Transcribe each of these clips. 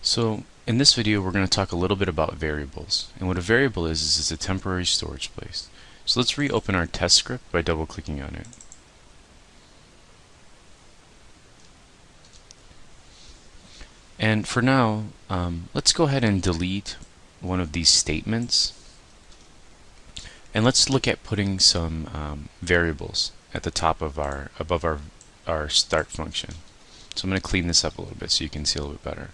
So in this video we're going to talk a little bit about variables, and what a variable is it's a temporary storage place. So let's reopen our test script by double clicking on it. And for now let's go ahead and delete one of these statements, and let's look at putting some variables at the top of above our start function. So I'm going to clean this up a little bit so you can see a little bit better.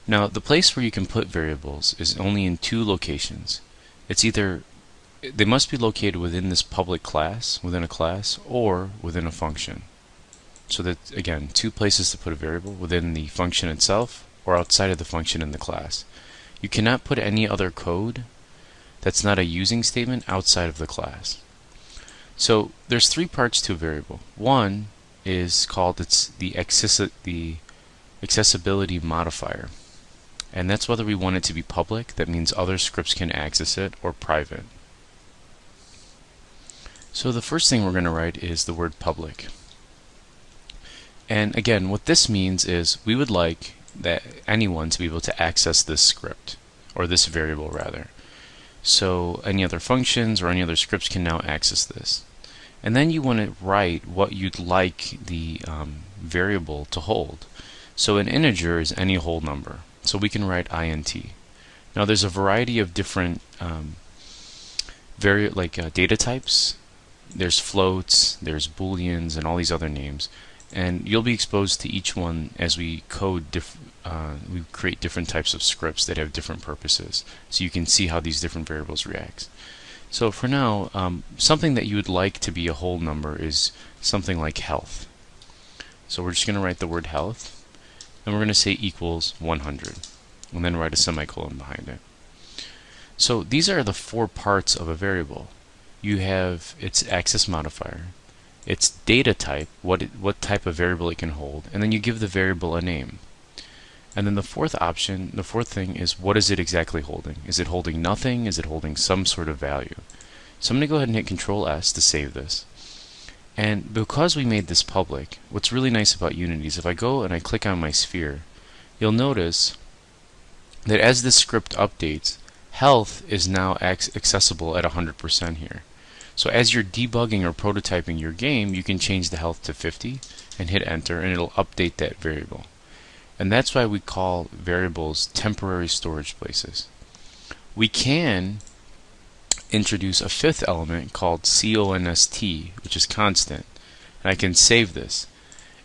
Now, the place where you can put variables is only in two locations. They must be located within this public class, within a class, or within a function. So that, again, two places to put a variable: within the function itself or outside of the function in the class. You cannot put any other code that's not a using statement outside of the class. So there's three parts to a variable. One is called the accessibility modifier. And that's whether we want it to be public, that means other scripts can access it, or private. So the first thing we're going to write is the word public. And again, what this means is we would like that anyone to be able to access this script, or this variable rather. So any other functions or any other scripts can now access this. And then you want to write what you'd like the variable to hold. So an integer is any whole number. So we can write int. Now there's a variety of different data types. There's floats, there's booleans, and all these other names. And you'll be exposed to each one as we we create different types of scripts that have different purposes. So you can see how these different variables react. So for now, something that you would like to be a whole number is something like health. So we're just going to write the word health. And we're going to say equals 100, and then write a semicolon behind it. So these are the four parts of a variable. You have its access modifier, its data type, what type of variable it can hold, and then you give the variable a name. And then the fourth thing is, what is it exactly holding? Is it holding nothing? Is it holding some sort of value? So I'm going to go ahead and hit Control S to save this. And because we made this public, what's really nice about Unity is if I go and I click on my sphere, you'll notice that as this script updates, health is now accessible at 100% here. So as you're debugging or prototyping your game, you can change the health to 50 and hit enter, and it'll update that variable. And that's why we call variables temporary storage places. We can introduce a fifth element called const, which is constant, and I can save this,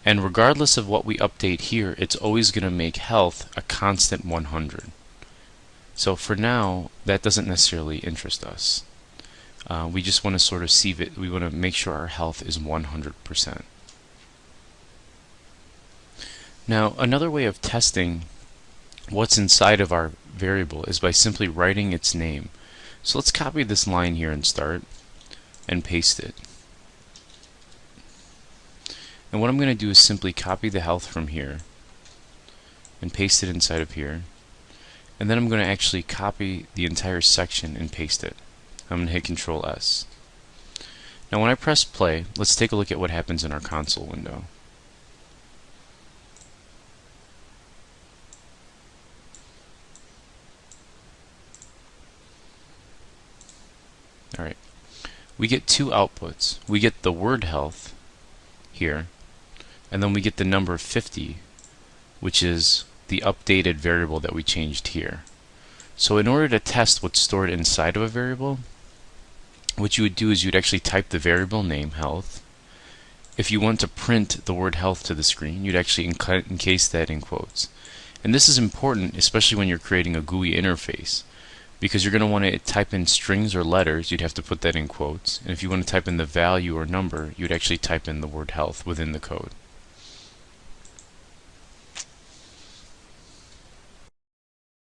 and regardless of what we update here, it's always going to make health a constant 100. So for now, that doesn't necessarily interest us. We just want to sort of see it. We want to make sure our health is 100%. Now, another way of testing what's inside of our variable is by simply writing its name. So let's copy this line here and start and paste it. And what I'm going to do is simply copy the health from here and paste it inside of here. And then I'm going to actually copy the entire section and paste it. I'm going to hit Control S. Now when I press play, let's take a look at what happens in our console window. Alright, we get two outputs. We get the word health here, and then we get the number 50, which is the updated variable that we changed here. So in order to test what's stored inside of a variable, what you would do is you'd actually type the variable name, health. If you want to print the word health to the screen, you'd actually encase that in quotes. And this is important, especially when you're creating a GUI interface, because you're going to want to type in strings or letters, you'd have to put that in quotes. And if you want to type in the value or number, you'd actually type in the word health within the code.